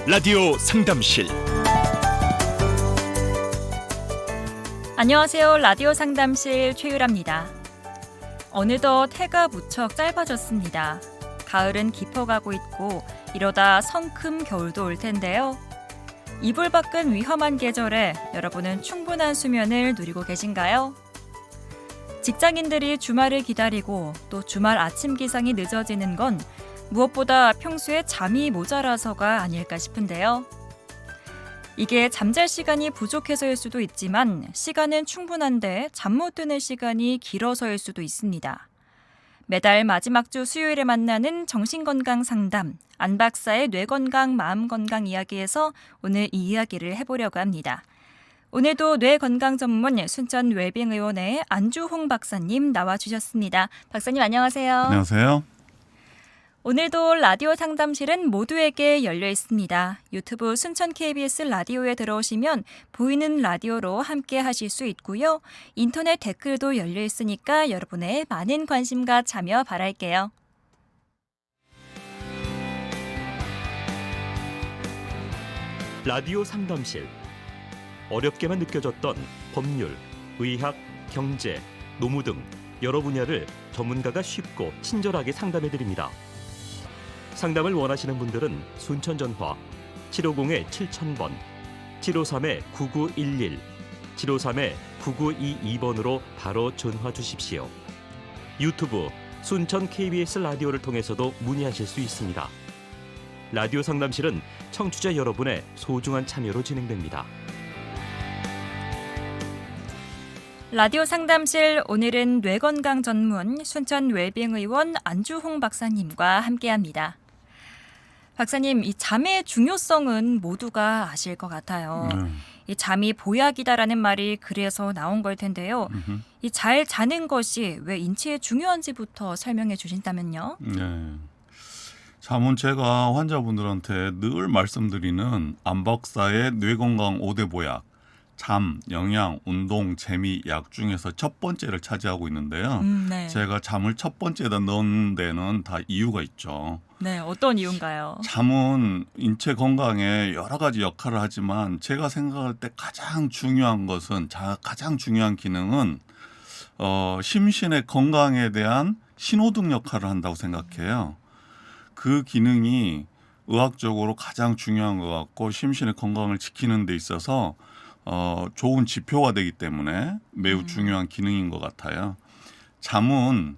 라디오 상담실. 안녕하세요. 라디오 상담실 최유라입니다. 어느덧 해가 무척 짧아졌습니다. 가을은 깊어가고 있고 이러다 성큼 겨울도 올 텐데요. 이불 밖은 위험한 계절에 여러분은 충분한 수면을 누리고 계신가요? 직장인들이 주말을 기다리고 또 주말 아침 기상이 늦어지는 건 무엇보다 평소에 잠이 모자라서가 아닐까 싶은데요. 이게 잠잘 시간이 부족해서일 수도 있지만 시간은 충분한데 잠 못 드는 시간이 길어서일 수도 있습니다. 매달 마지막 주 수요일에 만나는 정신건강 상담, 안 박사의 뇌건강, 마음건강 이야기에서 오늘 이 이야기를 해보려고 합니다. 오늘도 뇌건강 전문 순천 웰빙의원의 안주홍 박사님 나와주셨습니다. 박사님 안녕하세요. 안녕하세요. 오늘도 라디오 상담실은 모두에게 열려 있습니다. 유튜브 순천 KBS 라디오에 들어오시면 보이는 라디오로 함께 하실 수 있고요. 인터넷 댓글도 열려 있으니까 여러분의 많은 관심과 참여 바랄게요. 라디오 상담실. 어렵게만 느껴졌던 법률, 의학, 경제, 노무 등 여러 분야를 전문가가 쉽고 친절하게 상담해드립니다. 상담을 원하시는 분들은 순천 전화 750-7000번, 753-9911, 753-9922번으로 바로 전화 주십시오. 유튜브 순천 KBS 라디오를 통해서도 문의하실 수 있습니다. 라디오 상담실은 청취자 여러분의 소중한 참여로 진행됩니다. 라디오 상담실 오늘은 뇌건강 전문 순천 웰빙의원 안주홍 박사님과 함께합니다. 박사님, 이 잠의 중요성은 모두가 아실 것 같아요. 이 잠이 보약이다라는 말이 그래서 나온 걸 텐데요. 이 잘 자는 것이 왜 인체에 중요한지부터 설명해 주신다면요. 네. 잠은 제가 환자분들한테 늘 말씀드리는 안 박사의 뇌건강 5대 보약, 잠, 영양, 운동, 재미, 약 중에서 첫 번째를 차지하고 있는데요. 네. 제가 잠을 첫 번째에다 넣은 데는 다 이유가 있죠. 네, 어떤 이유인가요? 잠은 인체 건강에 여러 가지 역할을 하지만 제가 생각할 때 가장 중요한 것은 가장 중요한 기능은 심신의 건강에 대한 신호등 역할을 한다고 생각해요. 그 기능이 의학적으로 가장 중요한 것 같고 심신의 건강을 지키는 데 있어서 좋은 지표가 되기 때문에 매우 중요한 기능인 것 같아요. 잠은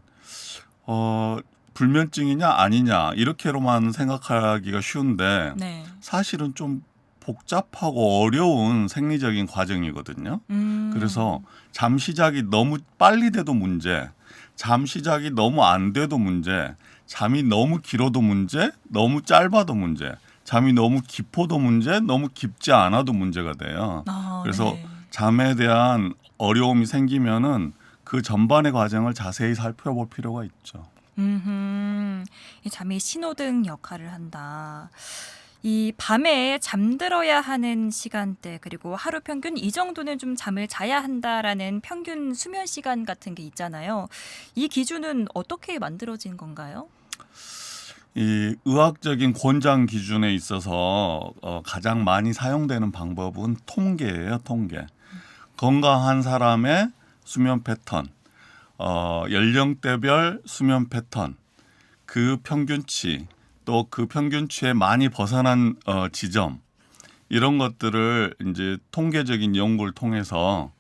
불면증이냐 아니냐 이렇게로만 생각하기가 쉬운데 네. 사실은 좀 복잡하고 어려운 생리적인 과정이거든요. 그래서 잠 시작이 너무 빨리 돼도 문제, 잠 시작이 너무 안 돼도 문제, 잠이 너무 길어도 문제, 너무 짧아도 문제, 잠이 너무 깊어도 문제, 너무 깊지 않아도 문제가 돼요. 그래서 네. 잠에 대한 어려움이 생기면은 그 전반의 과정을 자세히 살펴볼 필요가 있죠. 이 잠이 신호등 역할을 한다. 이 밤에 잠들어야 하는 시간대 그리고 하루 평균 이 정도는 좀 잠을 자야 한다라는 평균 수면 시간 같은 게 있잖아요. 이 기준은 어떻게 만들어진 건가요? 이 의학적인 권장 기준에 있어서 가장 많이 사용되는 방법은 통계예요. 통계. 건강한 사람의 수면 패턴, 연령대별 수면 패턴, 그 평균치, 또 그 평균치에 많이 벗어난 지점, 이런 것들을 이제 통계적인 연구를 통해서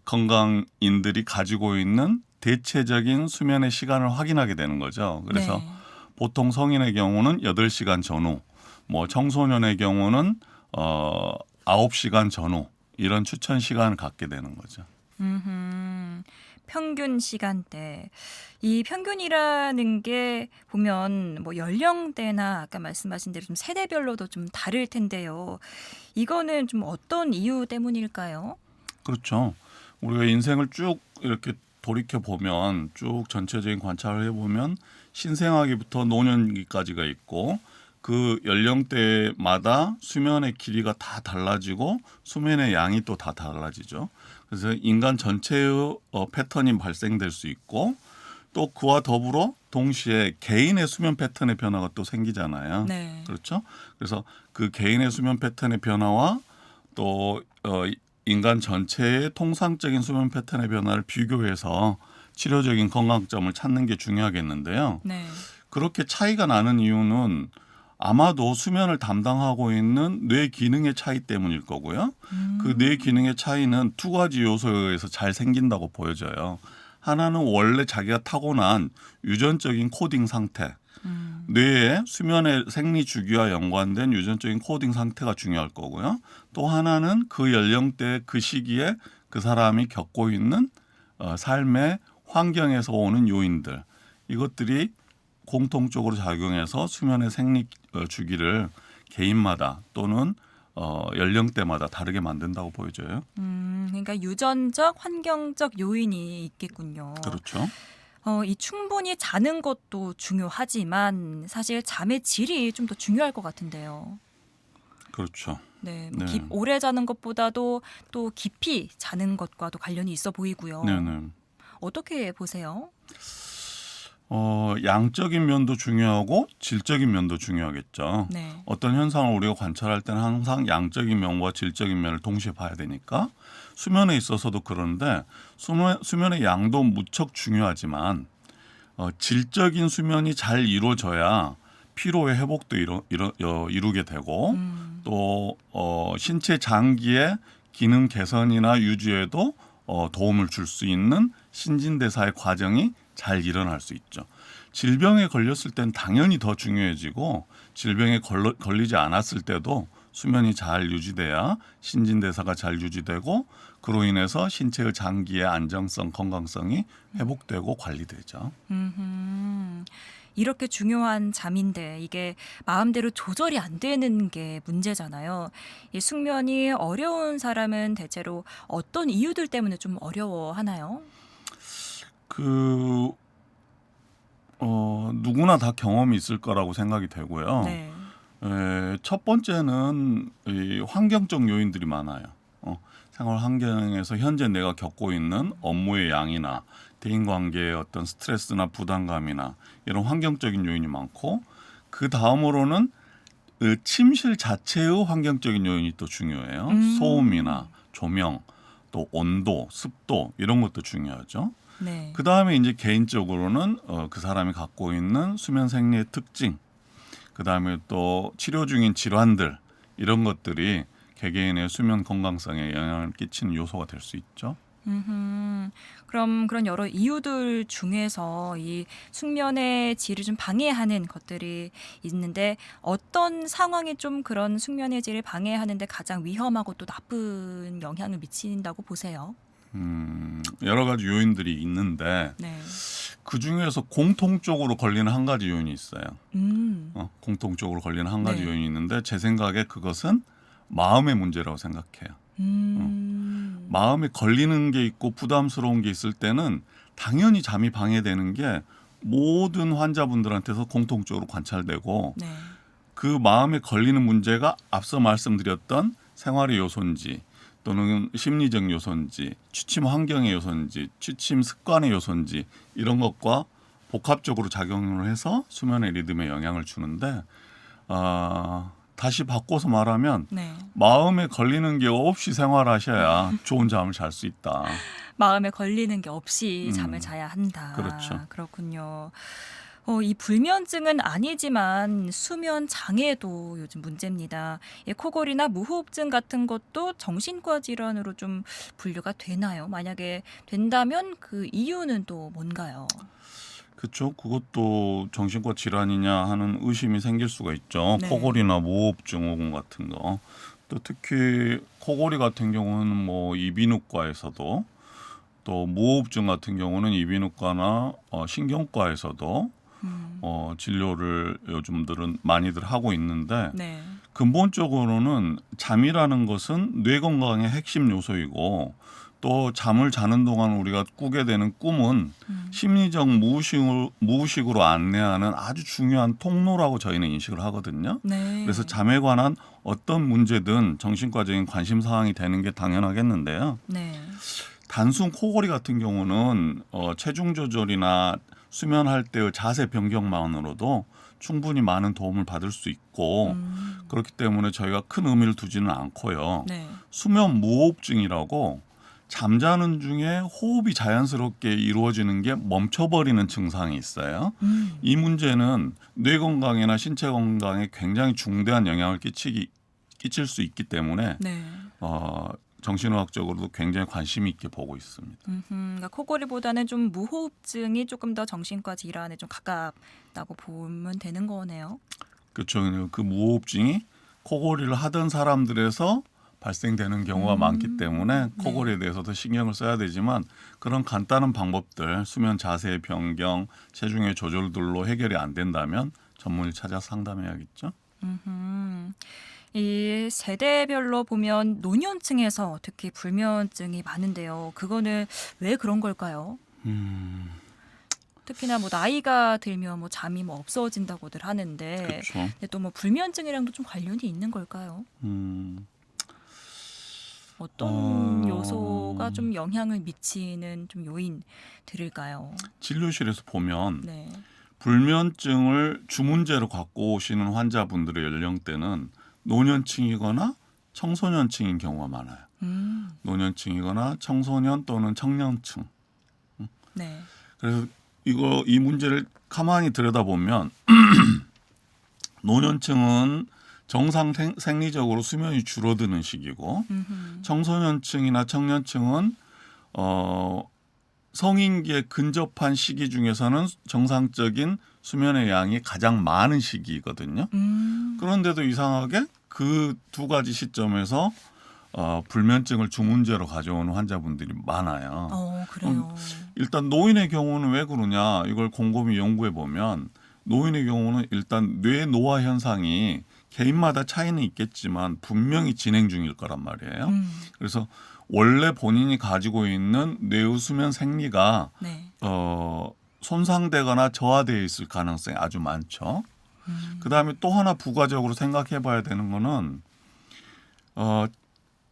건강인들이 가지고 있는 대체적인 수면의 시간을 확인하게 되는 거죠. 그래서 네. 보통 성인의 경우는 8시간 전후, 뭐 청소년의 경우는 9시간 전후 이런 추천 시간을 갖게 되는 거죠. 평균 시간대. 이 평균이라는 게 보면 뭐 연령대나 아까 말씀하신 대로 좀 세대별로도 좀 다를 텐데요. 이거는 좀 어떤 이유 때문일까요? 그렇죠. 우리가 인생을 쭉 이렇게 돌이켜 보면 쭉 전체적인 관찰을 해보면 신생아기부터 노년기까지가 있고 그 연령대마다 수면의 길이가 다 달라지고 수면의 양이 또 다 달라지죠. 그래서 인간 전체의 패턴이 발생될 수 있고 또 그와 더불어 동시에 개인의 수면 패턴의 변화가 또 생기잖아요. 네. 그렇죠? 그래서 그 개인의 수면 패턴의 변화와 또 인간 전체의 통상적인 수면 패턴의 변화를 비교해서 치료적인 건강점을 찾는 게 중요하겠는데요. 네. 그렇게 차이가 나는 이유는 아마도 수면을 담당하고 있는 뇌 기능의 차이 때문일 거고요. 그 뇌 기능의 차이는 두 가지 요소에 의해서 잘 생긴다고 보여져요. 하나는 원래 자기가 타고난 유전적인 코딩 상태, 뇌의 수면의 생리 주기와 연관된 유전적인 코딩 상태가 중요할 거고요. 또 하나는 그 연령대 그 시기에 그 사람이 겪고 있는 삶의 환경에서 오는 요인들, 이것들이 공통적으로 작용해서 수면의 생리 주기를 개인마다 또는 연령대마다 다르게 만든다고 보여져요. 그러니까 유전적, 환경적 요인이 있겠군요. 그렇죠. 이 충분히 자는 것도 중요하지만 사실 잠의 질이 좀 더 중요할 것 같은데요. 그렇죠. 네, 네. 오래 자는 것보다도 또 깊이 자는 것과도 관련이 있어 보이고요. 네네. 어떻게 보세요? 양적인 면도 중요하고 질적인 면도 중요하겠죠. 네. 어떤 현상을 우리가 관찰할 때는 항상 양적인 면과 질적인 면을 동시에 봐야 되니까 수면에 있어서도 그런데 수면의 양도 무척 중요하지만 질적인 수면이 잘 이루어져야 피로의 회복도 이루게 되고 또 신체 장기의 기능 개선이나 유지에도 도움을 줄 수 있는 신진대사의 과정이 잘 일어날 수 있죠. 질병에 걸렸을 땐 당연히 더 중요해지고 질병에 걸리지 않았을 때도 수면이 잘 유지돼야 신진대사가 잘 유지되고 그로 인해서 신체의 장기의 안정성, 건강성이 회복되고 관리되죠. 이렇게 중요한 잠인데 이게 마음대로 조절이 안 되는 게 문제잖아요. 이 숙면이 어려운 사람은 대체로 어떤 이유들 때문에 좀 어려워하나요? 누구나 다 경험이 있을 거라고 생각이 되고요. 네. 첫 번째는 이 환경적 요인들이 많아요. 생활 환경에서 현재 내가 겪고 있는 업무의 양이나 대인관계의 어떤 스트레스나 부담감이나 이런 환경적인 요인이 많고 그 다음으로는 침실 자체의 환경적인 요인이 또 중요해요. 소음이나 조명, 또 온도, 습도 이런 것도 중요하죠. 네. 그 다음에 이제 개인적으로는 그 사람이 갖고 있는 수면 생리의 특징, 그 다음에 또 치료 중인 질환들 이런 것들이 개개인의 수면 건강성에 영향을 끼치는 요소가 될 수 있죠. 그럼 그런 여러 이유들 중에서 이 숙면의 질을 좀 방해하는 것들이 있는데 어떤 상황이 좀 그런 숙면의 질을 방해하는데 가장 위험하고 또 나쁜 영향을 미친다고 보세요? 여러 가지 요인들이 있는데 네. 그 중에서 공통적으로 걸리는 한 가지 요인이 있어요. 공통적으로 걸리는 한 가지 네. 요인이 있는데 제 생각에 그것은 마음의 문제라고 생각해요. 마음에 걸리는 게 있고 부담스러운 게 있을 때는 당연히 잠이 방해되는 게 모든 환자분들한테서 공통적으로 관찰되고 네. 그 마음에 걸리는 문제가 앞서 말씀드렸던 생활의 요소인지 또는 심리적 요소인지 취침 환경의 요소인지 취침 습관의 요소인지 이런 것과 복합적으로 작용을 해서 수면의 리듬에 영향을 주는데 다시 바꿔서 말하면 네. 마음에 걸리는 게 없이 생활하셔야 좋은 잠을 잘 수 있다. 마음에 걸리는 게 없이 잠을 자야 한다. 그렇죠. 그렇군요. 이 불면증은 아니지만 수면 장애도 요즘 문제입니다. 코골이나 무호흡증 같은 것도 정신과 질환으로 좀 분류가 되나요? 만약에 된다면 그 이유는 또 뭔가요? 그렇죠. 그것도 정신과 질환이냐 하는 의심이 생길 수가 있죠. 네. 코골이나 무호흡증 같은 거. 또 특히 코골이 같은 경우는 뭐 이비인후과에서도 또 무호흡증 같은 경우는 이비인후과나 신경과에서도 진료를 요즘들은 많이들 하고 있는데 네. 근본적으로는 잠이라는 것은 뇌 건강의 핵심 요소이고 또 잠을 자는 동안 우리가 꾸게 되는 꿈은 심리적 무의식으로 안내하는 아주 중요한 통로라고 저희는 인식을 하거든요. 네. 그래서 잠에 관한 어떤 문제든 정신과적인 관심 사항이 되는 게 당연하겠는데요. 네. 단순 코골이 같은 경우는 체중 조절이나 수면할 때의 자세 변경만으로도 충분히 많은 도움을 받을 수 있고 그렇기 때문에 저희가 큰 의미를 두지는 않고요. 네. 수면 무호흡증이라고 잠자는 중에 호흡이 자연스럽게 이루어지는 게 멈춰버리는 증상이 있어요. 이 문제는 뇌 건강이나 신체 건강에 굉장히 중대한 영향을 끼칠 수 있기 때문에 네. 정신의학적으로도 굉장히 관심 있게 보고 있습니다. 그러니까 코골이보다는 좀 무호흡증이 조금 더 정신과 질환에 좀 가깝다고 보면 되는 거네요. 그렇죠. 그 무호흡증이 코골이를 하던 사람들에서 발생되는 경우가 많기 때문에 코골이에 대해서도 신경을 써야 되지만 그런 간단한 방법들, 수면 자세 변경, 체중의 조절들로 해결이 안 된다면 전문의 찾아 상담해야겠죠. 이 세대별로 보면 노년층에서 특히 불면증이 많은데요. 그거는 왜 그런 걸까요? 특히나 뭐 나이가 들면 뭐 잠이 뭐 없어진다고들 하는데, 그렇죠. 근데 또 뭐 불면증이랑도 좀 관련이 있는 걸까요? 어떤 요소가 좀 영향을 미치는 좀 요인들일까요? 진료실에서 보면 네. 불면증을 주문제로 갖고 오시는 환자분들의 연령대는 노년층이거나 청소년층인 경우가 많아요. 노년층이거나 청소년 또는 청년층. 네. 그래서 이 문제를 가만히 들여다보면 노년층은 정상 생리적으로 수면이 줄어드는 시기고 청소년층이나 청년층은 성인기에 근접한 시기 중에서는 정상적인 수면의 양이 가장 많은 시기거든요. 그런데도 이상하게 그 두 가지 시점에서 불면증을 주문제로 가져오는 환자분들이 많아요. 그래요. 일단 노인의 경우는 왜 그러냐 이걸 곰곰이 연구해 보면 노인의 경우는 일단 뇌 노화 현상이 개인마다 차이는 있겠지만 분명히 진행 중일 거란 말이에요. 그래서 원래 본인이 가지고 있는 뇌의 수면 생리가 네. 손상되거나 저하되어 있을 가능성이 아주 많죠. 그다음에 또 하나 부가적으로 생각해 봐야 되는 거는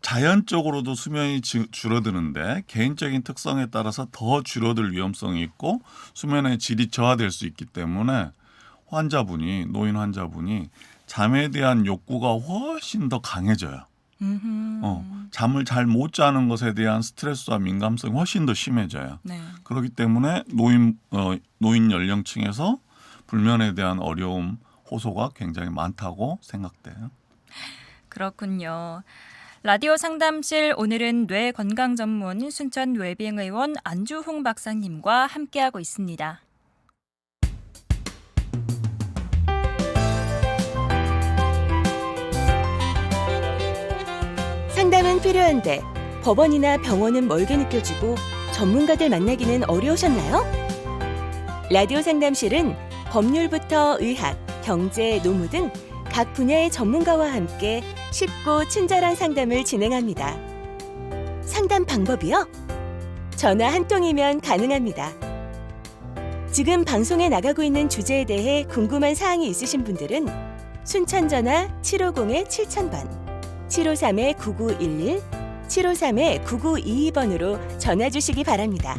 자연적으로도 수면이 줄어드는데 개인적인 특성에 따라서 더 줄어들 위험성이 있고 수면의 질이 저하될 수 있기 때문에 노인 환자분이 잠에 대한 욕구가 훨씬 더 강해져요. 잠을 잘 못 자는 것에 대한 스트레스와 민감성이 훨씬 더 심해져요. 네. 그렇기 때문에 노인 연령층에서 불면에 대한 어려움, 호소가 굉장히 많다고 생각돼요. 그렇군요. 라디오 상담실 오늘은 뇌 건강 전문 순천 웰빙의원 안주홍 박사님과 함께하고 있습니다. 상담은 필요한데 법원이나 병원은 멀게 느껴지고 전문가들 만나기는 어려우셨나요? 라디오 상담실은 법률부터 의학, 경제, 노무 등 각 분야의 전문가와 함께 쉽고 친절한 상담을 진행합니다. 상담 방법이요? 전화 한 통이면 가능합니다. 지금 방송에 나가고 있는 주제에 대해 궁금한 사항이 있으신 분들은 순천 전화 750-7000번, 753-9911, 753-9922번으로 전화 주시기 바랍니다.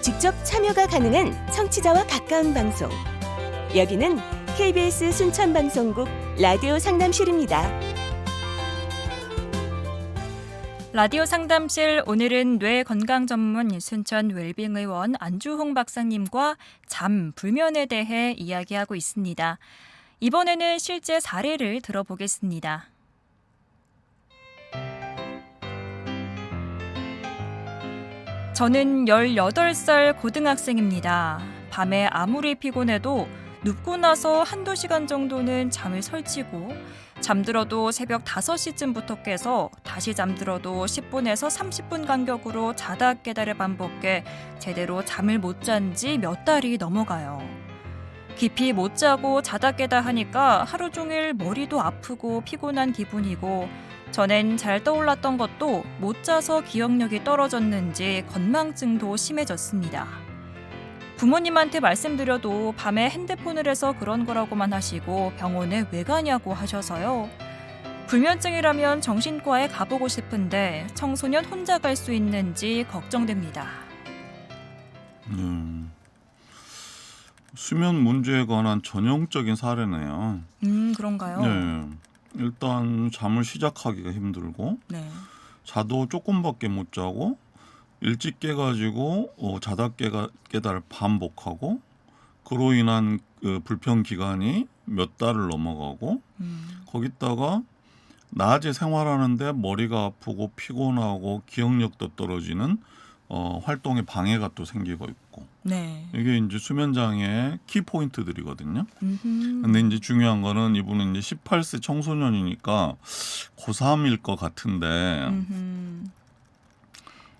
직접 참여가 가능한 청취자와 가까운 방송. 여기는 KBS 순천방송국 라디오 상담실입니다. 라디오 상담실 오늘은 뇌 건강 전문 순천 웰빙의원 안주홍 박사님과 잠, 불면에 대해 이야기하고 있습니다. 이번에는 실제 사례를 들어보겠습니다. 저는 18살 고등학생입니다. 밤에 아무리 피곤해도 눕고 나서 한두 시간 정도는 잠을 설치고 잠들어도 새벽 5시쯤부터 깨서 다시 잠들어도 10분에서 30분 간격으로 자다 깨다를 반복해 제대로 잠을 못 잔 지 몇 달이 넘어가요. 깊이 못 자고 자다 깨다 하니까 하루 종일 머리도 아프고 피곤한 기분이고 전엔 잘 떠올랐던 것도 못 자서 기억력이 떨어졌는지 건망증도 심해졌습니다. 부모님한테 말씀드려도 밤에 핸드폰을 해서 그런 거라고만 하시고 병원에 왜 가냐고 하셔서요. 불면증이라면 정신과에 가보고 싶은데 청소년 혼자 갈 수 있는지 걱정됩니다. 수면 문제에 관한 전형적인 사례네요. 그런가요? 네. 일단 잠을 시작하기가 힘들고 네. 자도 조금밖에 못 자고 일찍 깨가지고 자다 깨다를 반복하고 그로 인한 그 불편 기간이 몇 달을 넘어가고 거기다가 낮에 생활하는데 머리가 아프고 피곤하고 기억력도 떨어지는 활동에 방해가 또 생기고 있고 네. 이게 이제 수면 장애의 키 포인트들이거든요. 음흠. 근데 이제 중요한 거는 이분은 이제 18세 청소년이니까 고3일 것 같은데 음흠.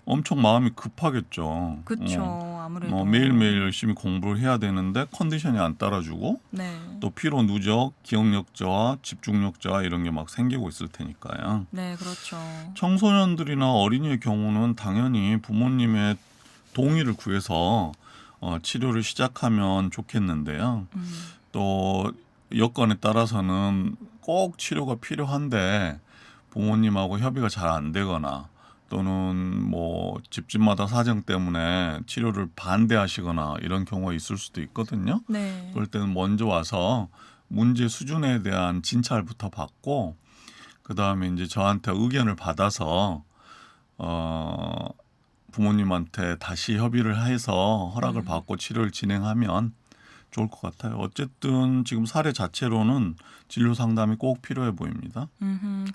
엄청 마음이 급하겠죠. 그쵸. 아무래도. 매일매일 열심히 공부를 해야 되는데 컨디션이 안 따라주고 네. 또 피로 누적, 기억력 저하, 집중력 저하 이런 게 막 생기고 있을 테니까요. 네, 그렇죠. 청소년들이나 어린이의 경우는 당연히 부모님의 동의를 구해서 치료를 시작하면 좋겠는데요. 또 여건에 따라서는 꼭 치료가 필요한데 부모님하고 협의가 잘 안 되거나 또는 뭐 집집마다 사정 때문에 치료를 반대하시거나 이런 경우가 있을 수도 있거든요. 네. 그럴 때는 먼저 와서 문제 수준에 대한 진찰부터 받고 그 다음에 이제 저한테 의견을 받아서 부모님한테 다시 협의를 해서 허락을 받고 치료를 진행하면 좋을 것 같아요. 어쨌든 지금 사례 자체로는 진료 상담이 꼭 필요해 보입니다.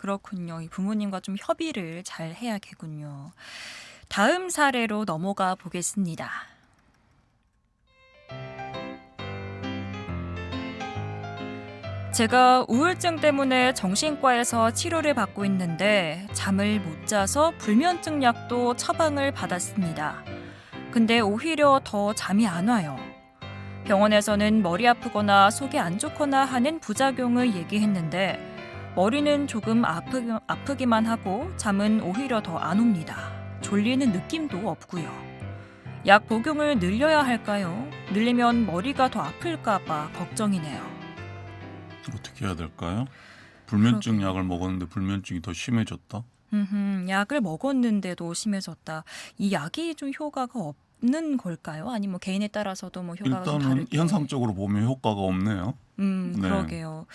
그렇군요. 이 부모님과 좀 협의를 잘 해야겠군요. 다음 사례로 넘어가 보겠습니다. 제가 우울증 때문에 정신과에서 치료를 받고 있는데 잠을 못 자서 불면증 약도 처방을 받았습니다. 근데 오히려 더 잠이 안 와요. 병원에서는 머리 아프거나 속이 안 좋거나 하는 부작용을 얘기했는데 머리는 조금 아프기만 하고 잠은 오히려 더 안 옵니다. 졸리는 느낌도 없고요. 약 복용을 늘려야 할까요? 늘리면 머리가 더 아플까 봐 걱정이네요. 어떻게 해야 될까요? 불면증 그러게요. 약을 먹었는데 불면증이 더 심해졌다. 약을 먹었는데도 심해졌다. 이 약이 좀 효과가 없는 걸까요? 아니면 뭐 개인에 따라서도 뭐 효과가 좀 일단은 다를지. 현상적으로 보면 효과가 없네요. 네. 그러게요.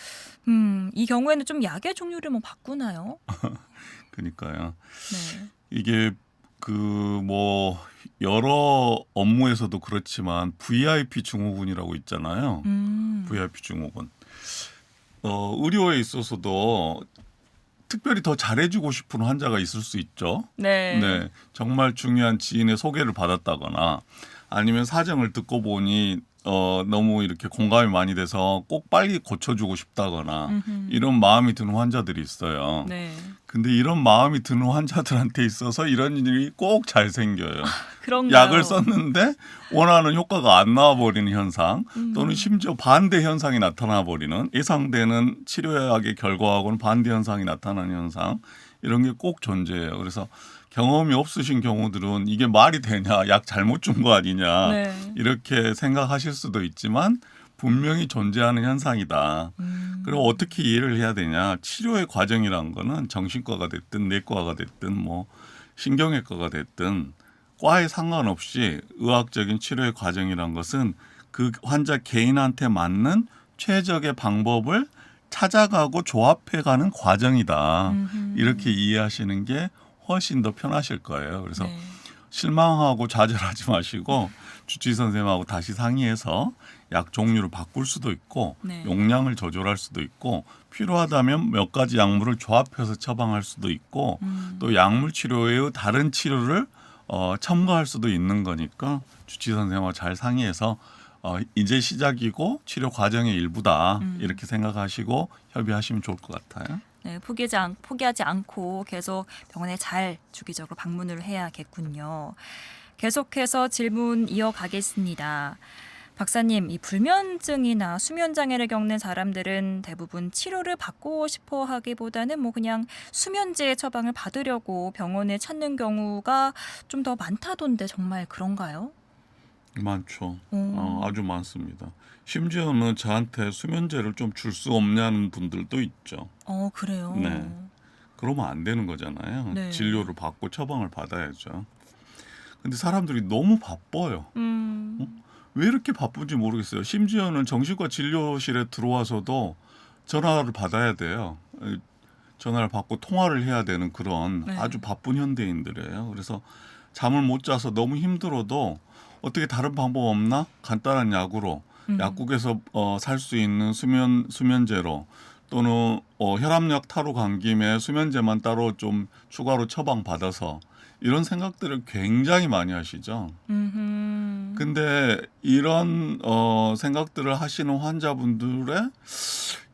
이 경우에는 좀 약의 종류를 뭐 바꾸나요? 그러니까요. 네. 이게 그 뭐 여러 업무에서도 그렇지만 VIP 증후군이라고 있잖아요. VIP 증후군. 의료에 있어서도 특별히 더 잘해주고 싶은 환자가 있을 수 있죠. 네. 네, 정말 중요한 지인의 소개를 받았다거나 아니면 사정을 듣고 보니 너무 이렇게 공감이 많이 돼서 꼭 빨리 고쳐주고 싶다거나 이런 마음이 드는 환자들이 있어요. 네. 근데 이런 마음이 드는 환자들한테 있어서 이런 일이 꼭 잘 생겨요. 그런가요? 약을 썼는데 원하는 효과가 안 나와버리는 현상 또는 심지어 반대 현상이 나타나버리는 예상되는 치료약의 결과하고는 반대 현상이 나타나는 현상 이런 게 꼭 존재해요. 그래서 경험이 없으신 경우들은 이게 말이 되냐 약 잘못 준 거 아니냐 네. 이렇게 생각하실 수도 있지만 분명히 존재하는 현상이다. 그럼 어떻게 이해를 해야 되냐. 치료의 과정이라는 거는 정신과가 됐든 내과가 됐든 뭐 신경외과가 됐든 과에 상관없이 의학적인 치료의 과정이란 것은 그 환자 개인한테 맞는 최적의 방법을 찾아가고 조합해가는 과정이다. 이렇게 이해하시는 게 훨씬 더 편하실 거예요. 그래서 네. 실망하고 좌절하지 마시고 주치의 선생님하고 다시 상의해서 약 종류를 바꿀 수도 있고 네. 용량을 조절할 수도 있고 필요하다면 몇 가지 약물을 조합해서 처방할 수도 있고 또 약물 치료의 다른 치료를 첨가할 수도 있는 거니까 주치의 선생님과 잘 상의해서 이제 시작이고 치료 과정의 일부다 이렇게 생각하시고 협의하시면 좋을 것 같아요. 네, 포기하지 않고 계속 병원에 잘 주기적으로 방문을 해야겠군요. 계속해서 질문 이어가겠습니다. 박사님, 이 불면증이나 수면 장애를 겪는 사람들은 대부분 치료를 받고 싶어 하기보다는 뭐 그냥 수면제 처방을 받으려고 병원을 찾는 경우가 좀 더 많다던데 정말 그런가요? 많죠. 아주 많습니다. 심지어는 저한테 수면제를 좀 줄 수 없냐는 분들도 있죠. 그래요. 네. 그러면 안 되는 거잖아요. 네. 진료를 받고 처방을 받아야죠. 근데 사람들이 너무 바빠요. 왜 이렇게 바쁜지 모르겠어요. 심지어는 정신과 진료실에 들어와서도 전화를 받아야 돼요. 전화를 받고 통화를 해야 되는 그런 네. 아주 바쁜 현대인들이에요. 그래서 잠을 못 자서 너무 힘들어도 어떻게 다른 방법 없나? 간단한 약으로 약국에서 살 수 있는 수면제로 또는 혈압약 타러 간 김에 수면제만 따로 좀 추가로 처방 받아서 이런 생각들을 굉장히 많이 하시죠. 음흠. 근데 이런 생각들을 하시는 환자분들의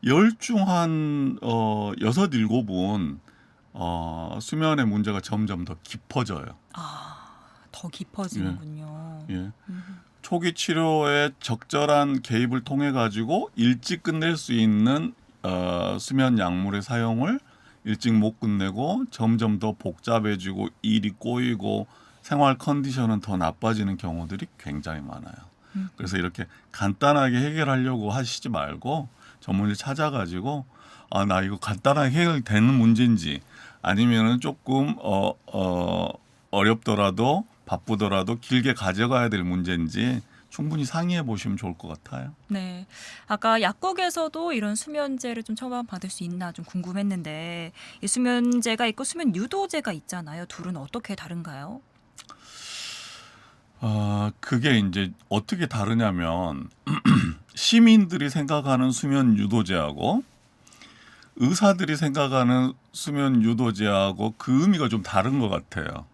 10중 한 6, 7은 수면의 문제가 점점 더 깊어져요. 더 깊어지는군요. 예. 초기 치료에 적절한 개입을 통해 가지고 일찍 끝낼 수 있는 수면 약물의 사용을 일찍 못 끝내고 점점 더 복잡해지고 일이 꼬이고 생활 컨디션은 더 나빠지는 경우들이 굉장히 많아요. 그래서 이렇게 간단하게 해결하려고 하시지 말고 전문의 찾아가지고 나 이거 간단하게 해결되는 문제인지 아니면은 조금 어렵더라도 바쁘더라도 길게 가져가야 될 문제인지 충분히 상의해 보시면 좋을 것 같아요. 네. 아까 약국에서도 이런 수면제를 좀 처방받을 수 있나 좀 궁금했는데 이 수면제가 있고 수면 유도제가 있잖아요. 둘은 어떻게 다른가요? 그게 이제 어떻게 다르냐면 시민들이 생각하는 수면 유도제하고 의사들이 생각하는 수면 유도제하고 그 의미가 좀 다른 것 같아요.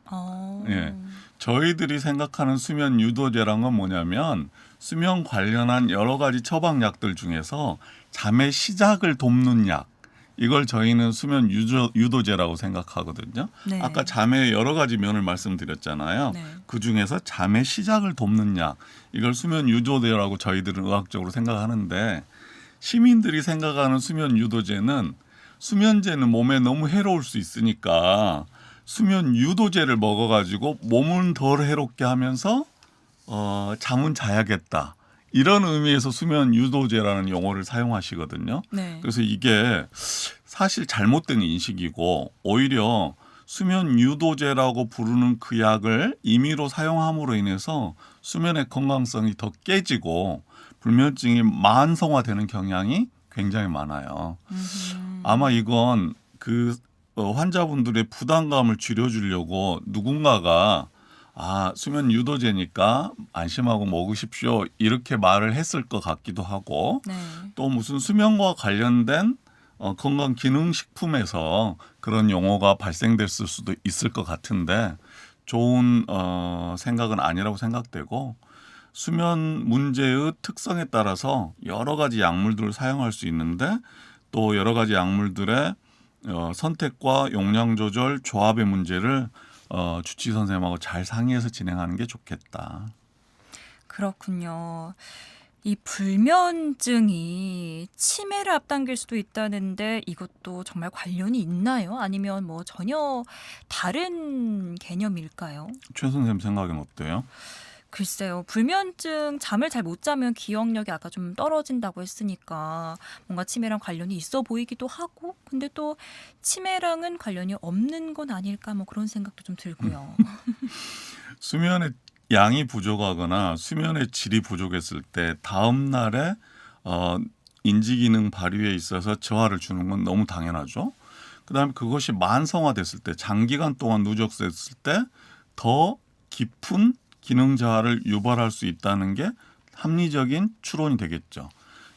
예. 저희들이 생각하는 수면 유도제란 건 뭐냐면 수면 관련한 여러 가지 처방약들 중에서 잠의 시작을 돕는 약. 이걸 저희는 수면 유도제라고 생각하거든요. 네. 아까 잠의 여러 가지 면을 말씀드렸잖아요. 네. 그중에서 잠의 시작을 돕는 약. 이걸 수면 유도제라고 저희들은 의학적으로 생각하는데 시민들이 생각하는 수면 유도제는 수면제는 몸에 너무 해로울 수 있으니까 수면 유도제를 먹어가지고 몸은 덜 해롭게 하면서 잠은 자야겠다. 이런 의미에서 수면 유도제라는 용어를 사용하시거든요. 네. 그래서 이게 사실 잘못된 인식이고 오히려 수면 유도제라고 부르는 그 약을 임의로 사용함으로 인해서 수면의 건강성이 더 깨지고 불면증이 만성화되는 경향이 굉장히 많아요. 아마 이건 그 환자분들의 부담감을 줄여주려고 누군가가 수면 유도제니까 안심하고 먹으십시오 이렇게 말을 했을 것 같기도 하고 네. 또 무슨 수면과 관련된 건강기능식품에서 그런 용어가 발생됐을 수도 있을 것 같은데 좋은 생각은 아니라고 생각되고 수면 문제의 특성에 따라서 여러 가지 약물들을 사용할 수 있는데 또 여러 가지 약물들의 선택과 용량 조절, 조합의 문제를 주치의 선생님하고 잘 상의해서 진행하는 게 좋겠다. 그렇군요. 이 불면증이 치매를 앞당길 수도 있다는데 이것도 정말 관련이 있나요? 아니면 뭐 전혀 다른 개념일까요? 최 선생님 생각은 어때요? 글쎄요. 불면증 잠을 잘 못 자면 기억력이 아까 좀 떨어진다고 했으니까 뭔가 치매랑 관련이 있어 보이기도 하고 근데 또 치매랑은 관련이 없는 건 아닐까 뭐 그런 생각도 좀 들고요. 수면의 양이 부족하거나 수면의 질이 부족했을 때 다음 날에 인지기능 발휘에 있어서 저하를 주는 건 너무 당연하죠. 그다음에 그것이 만성화됐을 때 장기간 동안 누적됐을 때 더 깊은 기능 저하를 유발할 수 있다는 게 합리적인 추론이 되겠죠.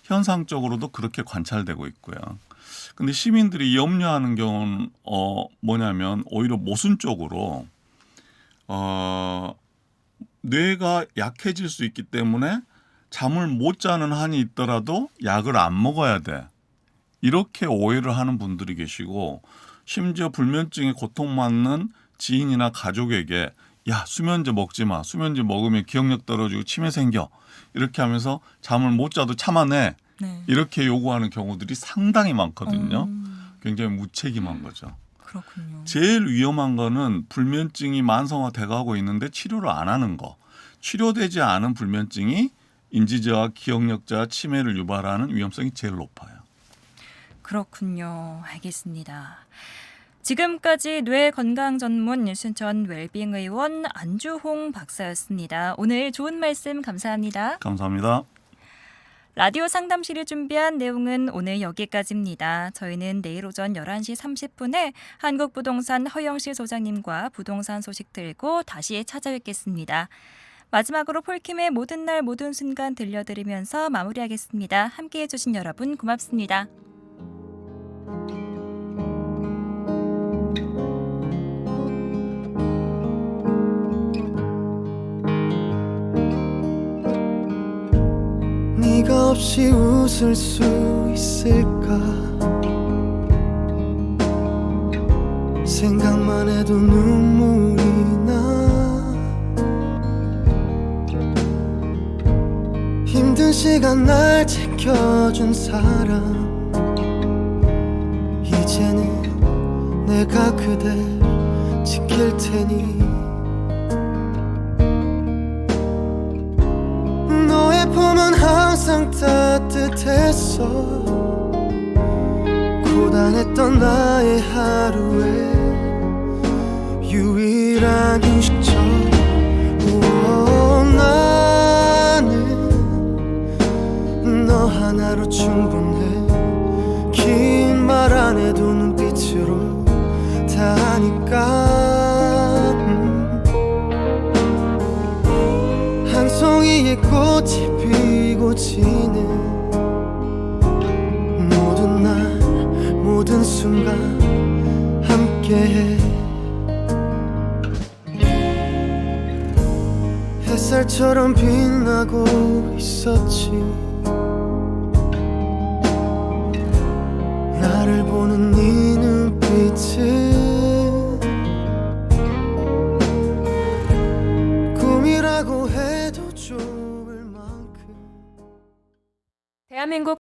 현상적으로도 그렇게 관찰되고 있고요. 근데 시민들이 염려하는 경우는 뭐냐면 오히려 모순적으로 뇌가 약해질 수 있기 때문에 잠을 못 자는 한이 있더라도 약을 안 먹어야 돼. 이렇게 오해를 하는 분들이 계시고 심지어 불면증에 고통받는 지인이나 가족에게 야 수면제 먹지 마. 수면제 먹으면 기억력 떨어지고 치매 생겨. 이렇게 하면서 잠을 못 자도 참아내. 네. 이렇게 요구하는 경우들이 상당히 많거든요. 굉장히 무책임한 거죠. 그렇군요. 제일 위험한 거는 불면증이 만성화돼 가고 있는데 치료를 안 하는 거. 치료되지 않은 불면증이 인지저하, 기억력 저하, 치매를 유발하는 위험성이 제일 높아요. 그렇군요. 알겠습니다. 지금까지 뇌 건강 전문 순천 웰빙 의원 안주홍 박사였습니다. 오늘 좋은 말씀 감사합니다. 감사합니다. 라디오 상담실이 준비한 내용은 오늘 여기까지입니다. 저희는 내일 오전 11시 30분에 한국부동산 허영실 소장님과 부동산 소식 들고 다시 찾아뵙겠습니다. 마지막으로 폴킴의 모든 날 모든 순간 들려드리면서 마무리하겠습니다. 함께해 주신 여러분 고맙습니다. 네가 없이 웃을 수 있을까 생각만 해도 눈물이 나 힘든 시간 날 지켜준 사람 이제는 내가 그댈 지킬 테니 너의 품은 항상 따뜻했어 고단했던 나의 하루에 유일한 휴식처 나는 너 하나로 충분해 긴 말 안 해도 눈빛으로 다 하니까 한 송이의 꽃이 피고 지는 모든 날 모든 순간 함께해 햇살처럼 빛나고 있었지 나를 보는 네 눈빛은 꿈이라고 해도 좋을 만큼 대한민국